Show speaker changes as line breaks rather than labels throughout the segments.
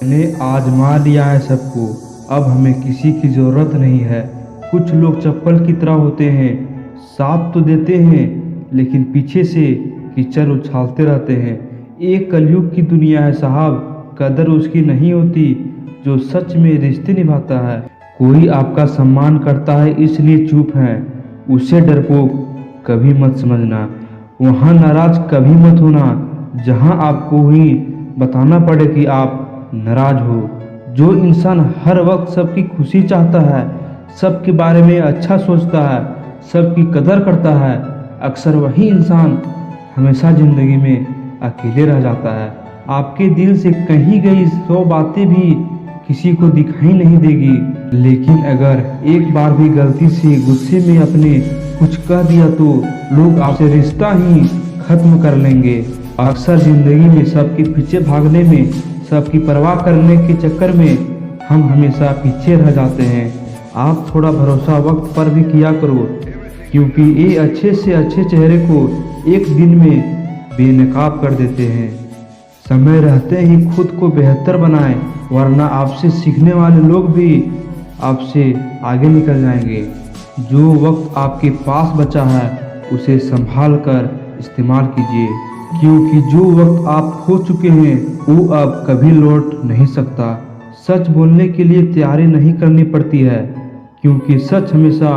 मैंने आजमा लिया है सबको, अब हमें किसी की ज़रूरत नहीं है। कुछ लोग चप्पल की तरह होते हैं, साथ तो देते हैं लेकिन पीछे से कीचड़ उछालते रहते हैं। एक कलयुग की दुनिया है साहब, कदर उसकी नहीं होती जो सच में रिश्ते निभाता है। कोई आपका सम्मान करता है इसलिए चुप है, उसे डरपोक कभी मत समझना। वहाँ नाराज कभी मत होना जहाँ आपको ही बताना पड़े कि आप नाराज हो। जो इंसान हर वक्त सबकी खुशी चाहता है, सबके बारे में अच्छा सोचता है, सबकी कदर करता है, अक्सर वही इंसान हमेशा ज़िंदगी में अकेले रह जाता है। आपके दिल से कही गई 100 बातें भी किसी को दिखाई नहीं देगी, लेकिन अगर एक बार भी गलती से गुस्से में अपने कुछ कह दिया तो लोग आपसे रिश्ता ही खत्म कर लेंगे। अक्सर ज़िंदगी में सबके पीछे भागने में, सबकी परवाह करने के चक्कर में हम हमेशा पीछे रह जाते हैं। आप थोड़ा भरोसा वक्त पर भी किया करो, क्योंकि ये अच्छे से अच्छे चेहरे को एक दिन में बेनकाब कर देते हैं। समय रहते ही खुद को बेहतर बनाएं, वरना आपसे सीखने वाले लोग भी आपसे आगे निकल जाएंगे। जो वक्त आपके पास बचा है उसे संभाल कर इस्तेमाल कीजिए, क्योंकि जो वक्त आप खो चुके हैं वो अब कभी लौट नहीं सकता। सच बोलने के लिए तैयारी नहीं करनी पड़ती है, क्योंकि सच हमेशा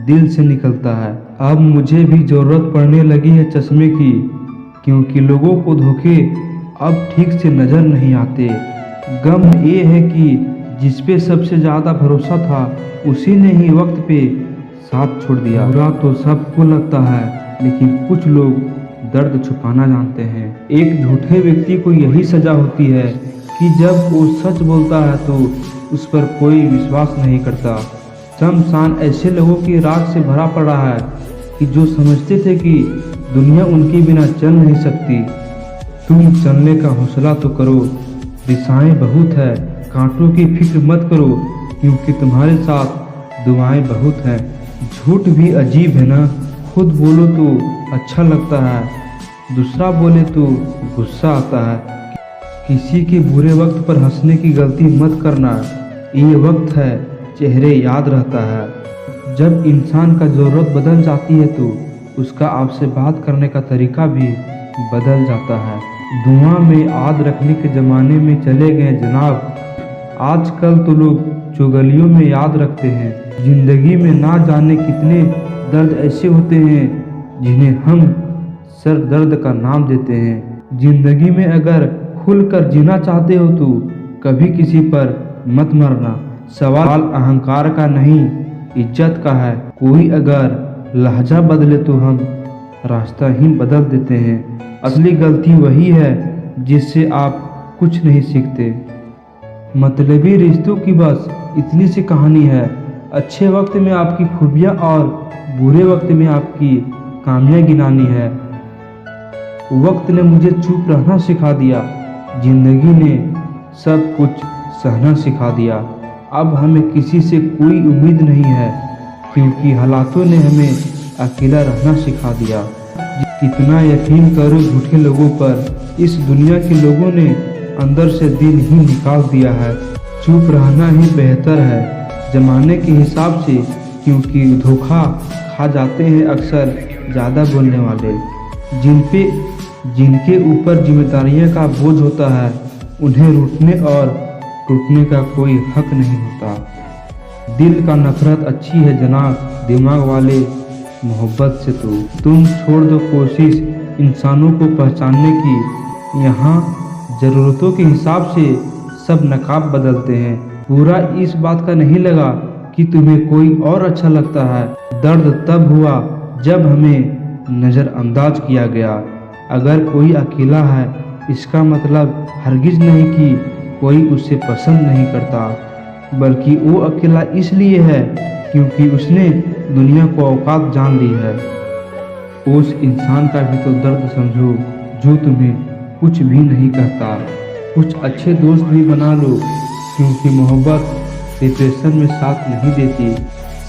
दिल से निकलता है। अब मुझे भी ज़रूरत पड़ने लगी है चश्मे की, क्योंकि लोगों को धोखे अब ठीक से नज़र नहीं आते। गम ये है कि जिस पे सबसे ज़्यादा भरोसा था उसी ने ही वक्त पे साथ छोड़ दिया। बुरा तो सबको लगता है, लेकिन कुछ लोग दर्द छुपाना जानते हैं। एक झूठे व्यक्ति को यही सज़ा होती है कि जब वो सच बोलता है तो उस पर कोई विश्वास नहीं करता। शमशान ऐसे लोगों की राख से भरा पड़ा है कि जो समझते थे कि दुनिया उनके बिना चल नहीं सकती। तुम चलने का हौसला तो करो, दिशाएं बहुत है, कांटों की फिक्र मत करो, क्योंकि तुम्हारे साथ दुआएं बहुत हैं। झूठ भी अजीब है ना, खुद बोलो तो अच्छा लगता है, दूसरा बोले तो गुस्सा आता है। किसी के बुरे वक्त पर हंसने की गलती मत करना, ये वक्त है चेहरे याद रहता है। जब इंसान का ज़रूरत बदल जाती है तो उसका आपसे बात करने का तरीका भी बदल जाता है। दुआ में याद रखने के ज़माने में चले गए जनाब, आजकल तो लोग चुगलियों में याद रखते हैं। ज़िंदगी में ना जाने कितने दर्द ऐसे होते हैं जिन्हें हम सर दर्द का नाम देते हैं। ज़िंदगी में अगर खुलकर जीना चाहते हो तो कभी किसी पर मत मरना। सवाल अहंकार का नहीं, इज्जत का है। कोई अगर लहजा बदले तो हम रास्ता ही बदल देते हैं। असली गलती वही है जिससे आप कुछ नहीं सीखते। मतलबी रिश्तों की बस इतनी सी कहानी है। अच्छे वक्त में आपकी खूबियाँ और बुरे वक्त में आपकी कामियाँ गिनानी है। वक्त ने मुझे चुप रहना सिखा दिया, जिंदगी ने सब कुछ सहना सिखा दिया। अब हमें किसी से कोई उम्मीद नहीं है, क्योंकि हालातों ने हमें अकेला रहना सिखा दिया। कितना यकीन करो झूठे लोगों पर, इस दुनिया के लोगों ने अंदर से दिल ही निकाल दिया है। चुप रहना ही बेहतर है जमाने के हिसाब से, क्योंकि धोखा खा जाते हैं अक्सर ज़्यादा बोलने वाले। जिनके ऊपर जिम्मेदारियों का बोझ होता है उन्हें रूठने और टूटने का कोई हक नहीं होता। दिल का नफरत अच्छी है जनाब, दिमाग वाले मोहब्बत से। तो तुम छोड़ दो कोशिश इंसानों को पहचानने की। यहाँ ज़रूरतों के हिसाब से सब नकाब बदलते हैं। पूरा इस बात का नहीं लगा कि तुम्हें कोई और अच्छा लगता है। दर्द तब हुआ जब हमें नज़रअंदाज किया गया। अगर कोई अकेला है इसका मतलब हरगिज़ नहीं कि कोई उसे पसंद नहीं करता, बल्कि वो अकेला इसलिए है क्योंकि उसने दुनिया को औकात जान ली है। उस इंसान का भी तो दर्द समझो जो तुम्हें कुछ भी नहीं कहता। कुछ अच्छे दोस्त भी बना लो, क्योंकि मोहब्बत डिप्रेशन में साथ नहीं देती।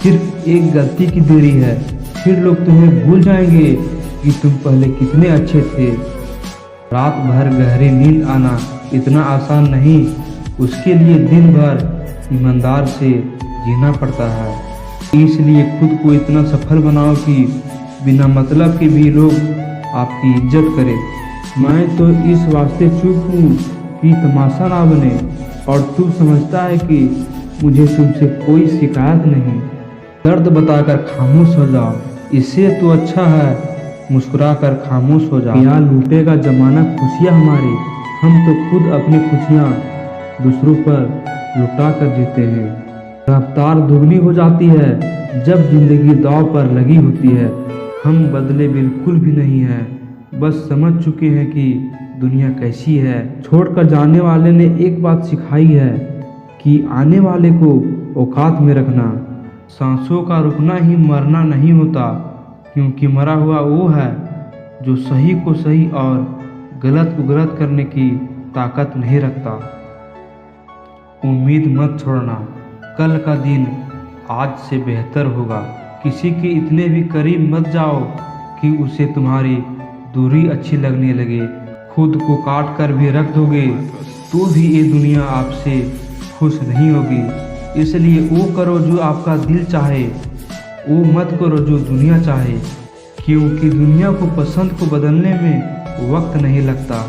सिर्फ एक गलती की देरी है, फिर लोग तुम्हें भूल जाएंगे कि तुम पहले कितने अच्छे थे। रात भर गहरी नींद आना इतना आसान नहीं उसके लिए दिन भर ईमानदार से जीना पड़ता है। इसलिए खुद को इतना सफल बनाओ कि बिना मतलब के भी लोग आपकी इज्जत करें। मैं तो इस वास्ते चुप हूँ कि तमाशा ना बने, और तू समझता है कि मुझे तुमसे कोई शिकायत नहीं। दर्द बताकर खामोश हो जाओ, इससे तो अच्छा है मुस्कुरा कर खामोश हो जाओ। यहाँ लूटेगा जमाना खुशियाँ हमारी, हम तो खुद अपनी खुशियाँ दूसरों पर लुटा कर जीते हैं। रफ्तार दुगनी हो जाती है जब जिंदगी दांव पर लगी होती है। हम बदले बिल्कुल भी नहीं हैं, बस समझ चुके हैं कि दुनिया कैसी है। छोड़कर जाने वाले ने एक बात सिखाई है कि आने वाले को औकात में रखना। सांसों का रुकना ही मरना नहीं होता, क्योंकि मरा हुआ वो है जो सही को सही और गलत को गलत करने की ताकत नहीं रखता। उम्मीद मत छोड़ना, कल का दिन आज से बेहतर होगा। किसी के इतने भी करीब मत जाओ कि उसे तुम्हारी दूरी अच्छी लगने लगे। खुद को काट कर भी रख दोगे तो भी ये दुनिया आपसे खुश नहीं होगी। इसलिए वो करो जो आपका दिल चाहे, वो मत करो जो दुनिया चाहे, क्योंकि दुनिया को पसंद को बदलने में वक्त नहीं लगता।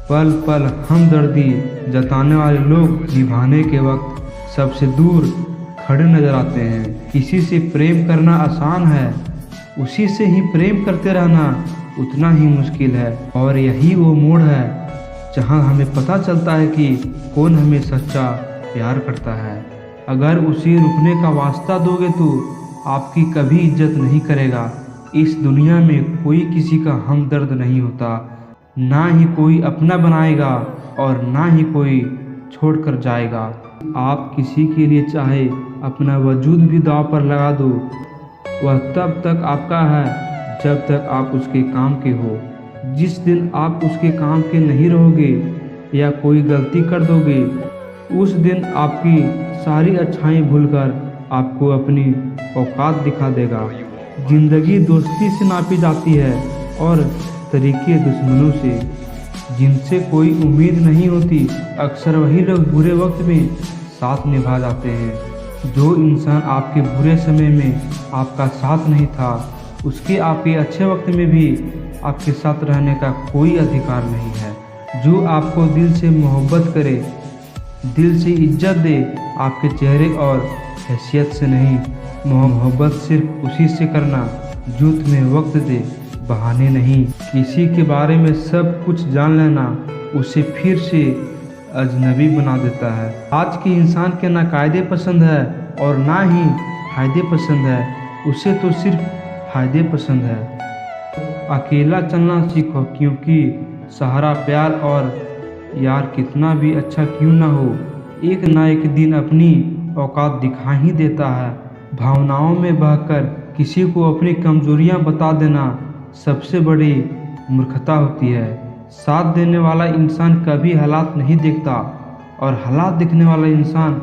पल पल हमदर्दी जताने वाले लोग निभाने के वक्त सबसे दूर खड़े नजर आते हैं। किसी से प्रेम करना आसान है, उसी से ही प्रेम करते रहना उतना ही मुश्किल है। और यही वो मोड़ है जहां हमें पता चलता है कि कौन हमें सच्चा प्यार करता है। अगर उसे रुकने का वास्ता दोगे तो आपकी कभी इज्जत नहीं करेगा। इस दुनिया में कोई किसी का हमदर्द नहीं होता, ना ही कोई अपना बनाएगा और ना ही कोई छोड़कर जाएगा। आप किसी के लिए चाहे अपना वजूद भी दांव पर लगा दो, वह तब तक आपका है जब तक आप उसके काम के हो। जिस दिन आप उसके काम के नहीं रहोगे या कोई गलती कर दोगे, उस दिन आपकी सारी अच्छाई भूलकर आपको अपनी औकात दिखा देगा। जिंदगी दोस्ती से नापी जाती है और तरीके दुश्मनों से, जिनसे कोई उम्मीद नहीं होती। अक्सर वही लोग बुरे वक्त में साथ निभा जाते हैं। जो इंसान आपके बुरे समय में आपका साथ नहीं था, उसके आपके अच्छे वक्त में भी आपके साथ रहने का कोई अधिकार नहीं है। जो आपको दिल से मोहब्बत करे, दिल से इज्जत दे, आपके चेहरे और हैसियत से नहीं। मोहब्बत सिर्फ उसी से करना जो तुम्हें वक्त दे, बहाने नहीं। किसी के बारे में सब कुछ जान लेना उसे फिर से अजनबी बना देता है। आज के इंसान के ना कायदे पसंद है और ना ही फायदे पसंद है, उसे तो सिर्फ फायदे पसंद है। अकेला चलना सीखो, क्योंकि सहारा प्यार और यार कितना भी अच्छा क्यों ना हो, एक ना एक दिन अपनी औकात दिखा ही देता है। भावनाओं में बहकर किसी को अपनी कमजोरियां बता देना सबसे बड़ी मूर्खता होती है। साथ देने वाला इंसान कभी हालात नहीं देखता और हालात दिखने वाला इंसान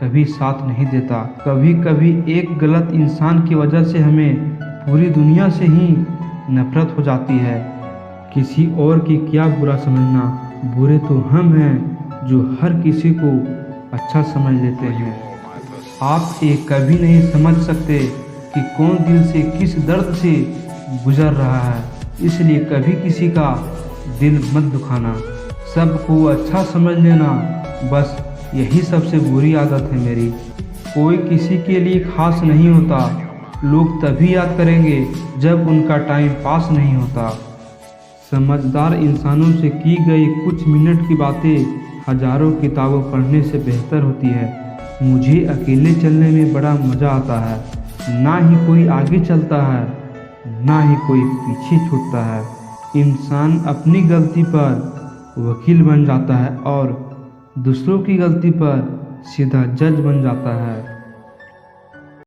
कभी साथ नहीं देता। कभी कभी एक गलत इंसान की वजह से हमें पूरी दुनिया से ही नफरत हो जाती है। किसी और की क्या बुरा समझना, बुरे तो हम हैं जो हर किसी को अच्छा समझ लेते हैं। आप ये कभी नहीं समझ सकते कि कौन दिल से किस दर्द से गुजर रहा है, इसलिए कभी किसी का दिल मत दुखाना। सबको अच्छा समझ लेना, बस यही सबसे बुरी आदत है मेरी। कोई किसी के लिए खास नहीं होता, लोग तभी याद करेंगे जब उनका टाइम पास नहीं होता। समझदार इंसानों से की गई कुछ मिनट की बातें हजारों किताबों पढ़ने से बेहतर होती है। मुझे अकेले चलने में बड़ा मज़ा आता है। ना ही कोई आगे चलता है, ना ही कोई पीछे छूटता है। इंसान अपनी गलती पर वकील बन जाता है और दूसरों की गलती पर सीधा जज बन जाता है।